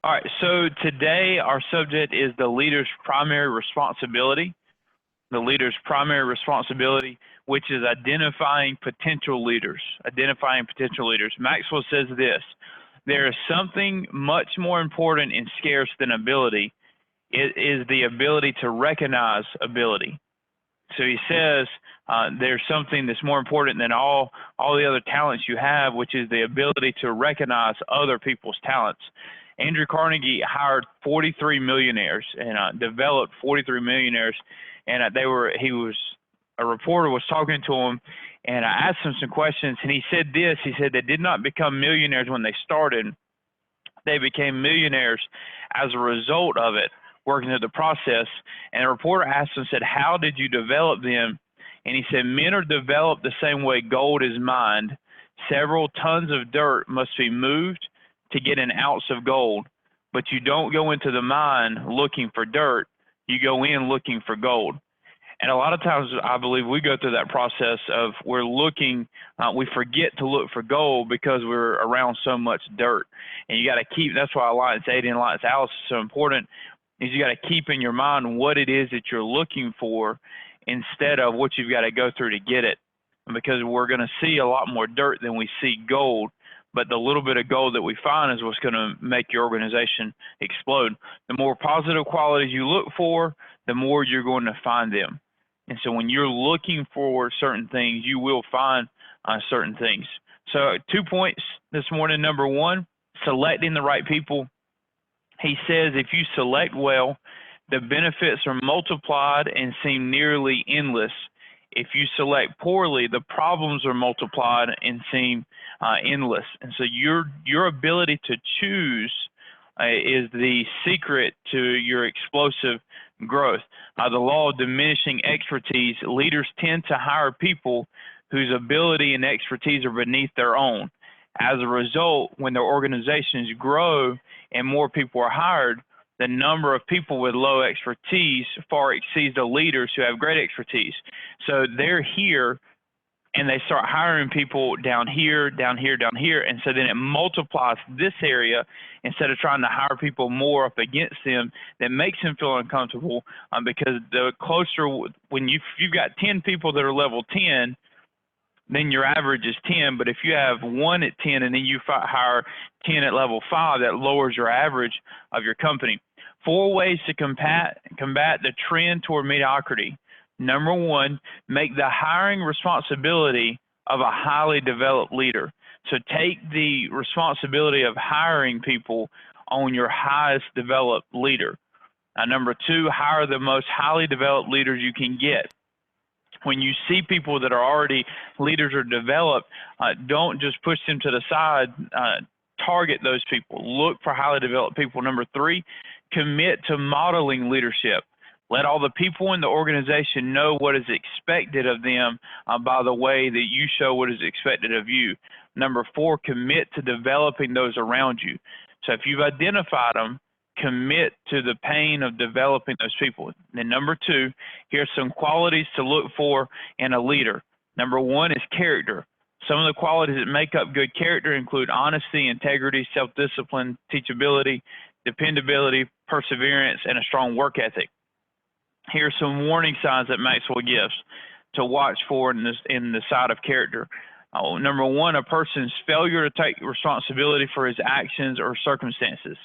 All right, so today our subject is the leader's primary responsibility. The leader's primary responsibility, which is identifying potential leaders. Identifying potential leaders. Maxwell says this: there is something much more important and scarce than ability. It is the ability to recognize ability. So he says there's something that's more important than all the other talents you have, which is the ability to recognize other people's talents. Andrew Carnegie hired 43 millionaires and developed 43 millionaires, and a reporter was talking to him, and I asked him some questions, and he said this. He said they did not become millionaires when they started. They became millionaires as a result of it, working through the process. And the reporter asked him, said, how did you develop them? And he said, men are developed the same way gold is mined. Several tons of dirt must be moved to get an ounce of gold, but you don't go into the mine looking for dirt. You go in looking for gold. And a lot of times I believe we go through that process of we're looking, we forget to look for gold because we're around so much dirt. And you got to keep, that's why Alliance 80 and Alliance Alice is so important, is you got to keep in your mind what it is that you're looking for instead of what you've got to go through to get it. Because we're going to see a lot more dirt than we see gold, but the little bit of gold that we find is what's going to make your organization explode. The more positive qualities you look for, the more you're going to find them. And so when you're looking for certain things, you will find certain things. So 2 points this morning. Number one, selecting the right people. He says if you select well, the benefits are multiplied and seem nearly endless. If you select poorly, the problems are multiplied and seem endless. And so your ability to choose is the secret to your explosive growth. The law of diminishing expertise, leaders tend to hire people whose ability and expertise are beneath their own. As a result, when their organizations grow and more people are hired, the number of people with low expertise far exceeds the leaders who have great expertise. So they're here and they start hiring people down here, down here, down here. And so then it multiplies this area instead of trying to hire people more up against them that makes them feel uncomfortable because the closer, when you've got 10 people that are level 10, then your average is 10. But if you have one at 10 and then you hire 10 at level 5, that lowers your average of your company. 4 ways to combat the trend toward mediocrity. Number one, make the hiring responsibility of a highly developed leader. So take the responsibility of hiring people on your highest developed leader. Number 2, hire the most highly developed leaders you can get. When you see people that are already leaders or developed, don't just push them to the side. Target those people. Look for highly developed people. Number 3, commit to modeling leadership. Let all the people in the organization know what is expected of them by the way that you show what is expected of you. Number 4, commit to developing those around you. So if you've identified them, commit to the pain of developing those people. Then number 2, here's some qualities to look for in a leader. Number 1 is character. Some of the qualities that make up good character include honesty, integrity, self-discipline, teachability, dependability, perseverance, and a strong work ethic. Here's some warning signs that Maxwell gives to watch for in the side of character. Number 1, a person's failure to take responsibility for his actions or circumstances.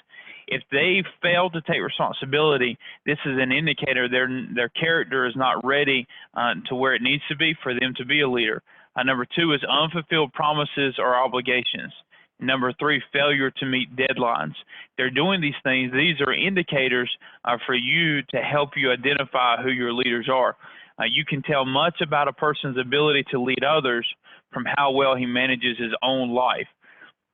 If they fail to take responsibility, this is an indicator their character is not ready to where it needs to be for them to be a leader. Number 2 is unfulfilled promises or obligations. Number 3, failure to meet deadlines. They're doing these things. These are indicators for you to help you identify who your leaders are. You can tell much about a person's ability to lead others from how well he manages his own life.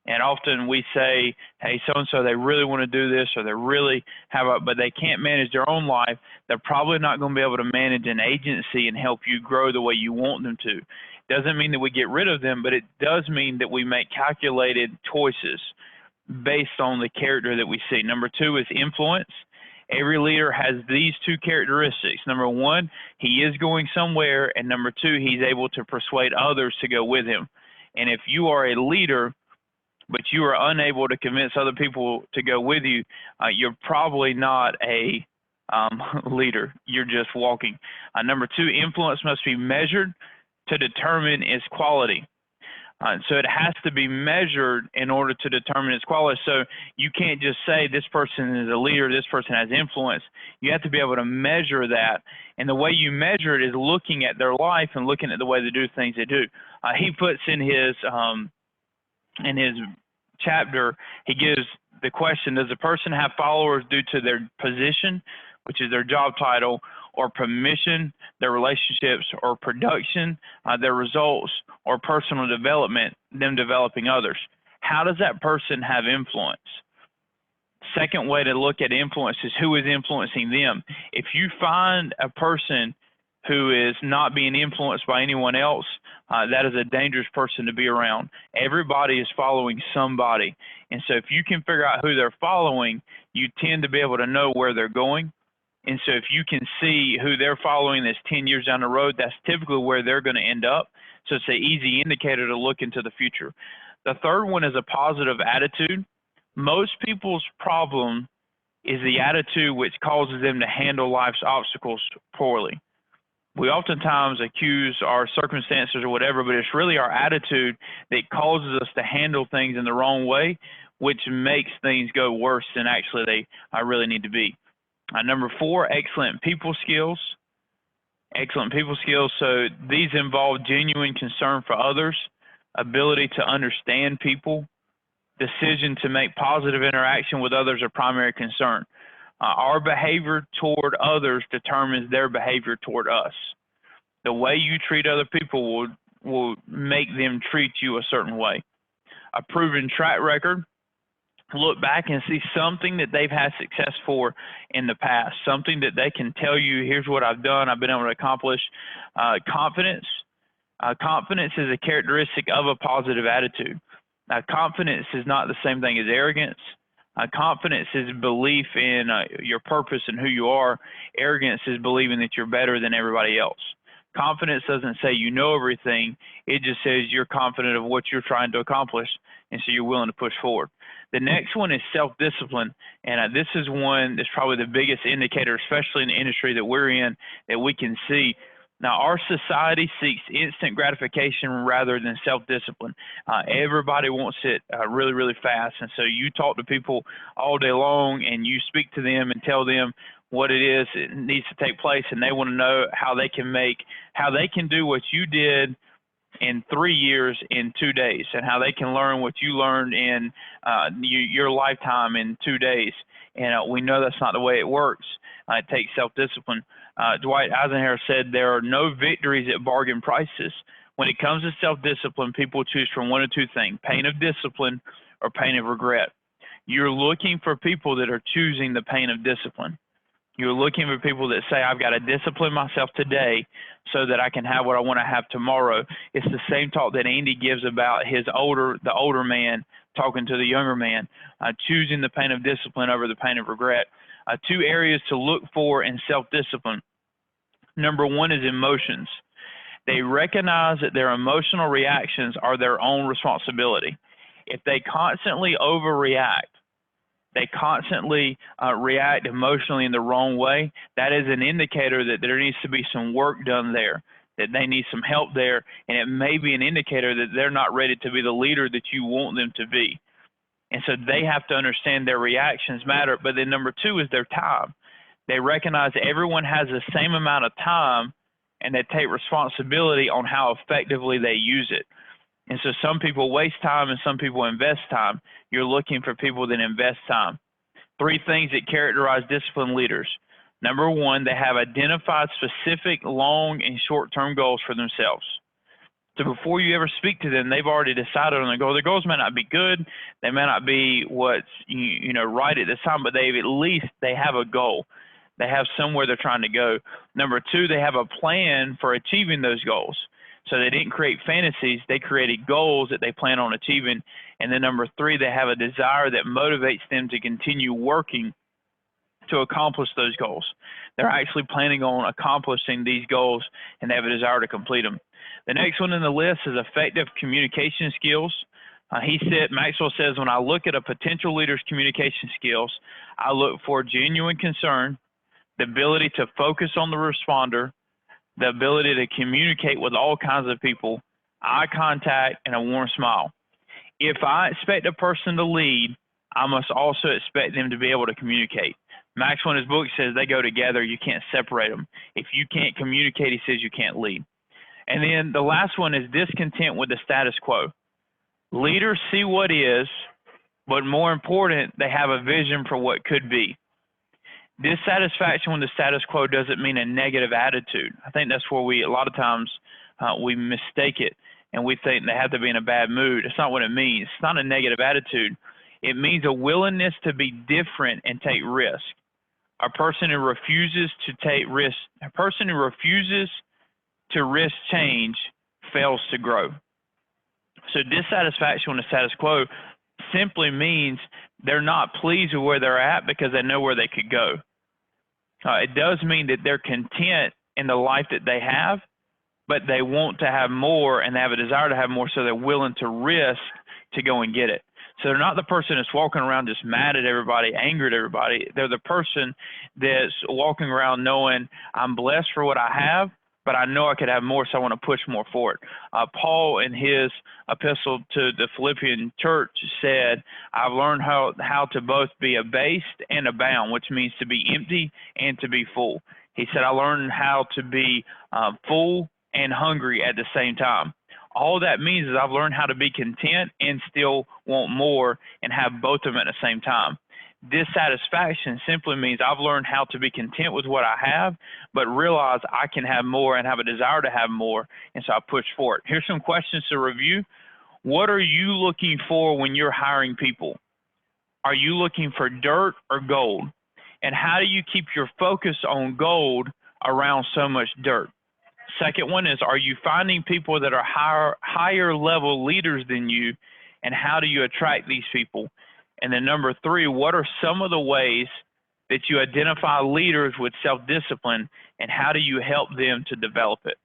And often we say, hey, so-and-so, they really want to do this, or they really but they can't manage their own life. They're probably not going to be able to manage an agency and help you grow the way you want them to. Doesn't mean that we get rid of them, but it does mean that we make calculated choices based on the character that we see. Number 2 is influence. Every leader has these 2 characteristics. Number 1, he is going somewhere, and number 2, he's able to persuade others to go with him. And if you are a leader but you are unable to convince other people to go with you, you're probably not a leader. You're just walking. Number 2, influence must be measured to determine its quality. So it has to be measured in order to determine its quality. So you can't just say this person is a leader, this person has influence. You have to be able to measure that. And the way you measure it is looking at their life and looking at the way they do things they do. He puts in his chapter, he gives the question, does a person have followers due to their position, which is their job title, or permission, their relationships, or production, their results, or personal development, them developing others? How does that person have influence? Second way to look at influence is who is influencing them. If you find a person who is not being influenced by anyone else, that is a dangerous person to be around. Everybody is following somebody. And so if you can figure out who they're following, you tend to be able to know where they're going. And so if you can see who they're following that's 10 years down the road, that's typically where they're going to end up. So it's an easy indicator to look into the future. The third one is a positive attitude. Most people's problem is the attitude which causes them to handle life's obstacles poorly. We oftentimes accuse our circumstances or whatever, but it's really our attitude that causes us to handle things in the wrong way, which makes things go worse than actually they really need to be. Number 4, excellent people skills. Excellent people skills. So these involve genuine concern for others, ability to understand people, decision to make positive interaction with others are primary concern. Our behavior toward others determines their behavior toward us. The way you treat other people will make them treat you a certain way. A proven track record. Look back and see something that they've had success for in the past, something that they can tell you, here's what I've done, I've been able to accomplish. Confidence. Confidence is a characteristic of a positive attitude. Confidence is not the same thing as arrogance. Confidence is belief in your purpose and who you are. Arrogance is believing that you're better than everybody else. Confidence doesn't say you know everything. It just says you're confident of what you're trying to accomplish, and so you're willing to push forward. The next one is self-discipline, and this is one that's probably the biggest indicator, especially in the industry that we're in, that we can see. Now, our society seeks instant gratification rather than self-discipline. Everybody wants it really, really fast, and so you talk to people all day long, and you speak to them and tell them what it is that needs to take place, and they want to know how they can do what you did in 3 years in 2 days, and how they can learn what you learned in your lifetime in 2 days. And we know that's not the way it works. It takes self-discipline. Dwight Eisenhower said there are no victories at bargain prices. When it comes to self-discipline, people choose from one of two things: pain of discipline or pain of regret. You're looking for people that are choosing the pain of discipline. You're looking for people that say, I've got to discipline myself today so that I can have what I want to have tomorrow. It's the same talk that Andy gives about the older man talking to the younger man, choosing the pain of discipline over the pain of regret. 2 areas to look for in self-discipline. Number 1 is emotions. They recognize that their emotional reactions are their own responsibility. If they constantly overreact, they constantly react emotionally in the wrong way, that is an indicator that there needs to be some work done there, that they need some help there, and it may be an indicator that they're not ready to be the leader that you want them to be. And so they have to understand their reactions matter. But then number 2 is their time. They recognize that everyone has the same amount of time, and they take responsibility on how effectively they use it. And so some people waste time and some people invest time. You're looking for people that invest time. 3 things that characterize disciplined leaders. Number 1, they have identified specific long and short-term goals for themselves. So before you ever speak to them, they've already decided on their goal. Their goals may not be good. They may not be what's right at this time, but at least they have a goal. They have somewhere they're trying to go. Number 2, they have a plan for achieving those goals. So they didn't create fantasies, they created goals that they plan on achieving. And then number 3, they have a desire that motivates them to continue working to accomplish those goals. They're actually planning on accomplishing these goals, and they have a desire to complete them. The next one in the list is effective communication skills. Maxwell says, when I look at a potential leader's communication skills, I look for genuine concern, the ability to focus on the responder, the ability to communicate with all kinds of people, eye contact, and a warm smile. If I expect a person to lead, I must also expect them to be able to communicate. Maxwell in his book says they go together. You can't separate them. If you can't communicate, he says you can't lead. And then the last one is discontent with the status quo. Leaders see what is, but more important, they have a vision for what could be. Dissatisfaction with the status quo doesn't mean a negative attitude. I think that's where a lot of times we mistake it, and we think they have to be in a bad mood. It's not what it means. It's not a negative attitude. It means a willingness to be different and take risk. A person who refuses to take risk, a person who refuses to risk change fails to grow. So dissatisfaction with the status quo simply means they're not pleased with where they're at because they know where they could go. It does mean that they're content in the life that they have, but they want to have more and they have a desire to have more, so they're willing to risk to go and get it. So they're not the person that's walking around just mad at everybody, angry at everybody. They're the person that's walking around knowing I'm blessed for what I have, but I know I could have more, so I want to push more for it. Paul, in his epistle to the Philippian church, said, I've learned how to both be abased and abound, which means to be empty and to be full. He said, I learned how to be full and hungry at the same time. All that means is I've learned how to be content and still want more and have both of them at the same time. Dissatisfaction simply means I've learned how to be content with what I have, but realize I can have more and have a desire to have more, and so I push for it. Here's some questions to review. What are you looking for when you're hiring people? Are you looking for dirt or gold? And how do you keep your focus on gold around so much dirt? Second one is, are you finding people that are higher level leaders than you, and how do you attract these people? And then number three, what are some of the ways that you identify leaders with self-discipline, and how do you help them to develop it?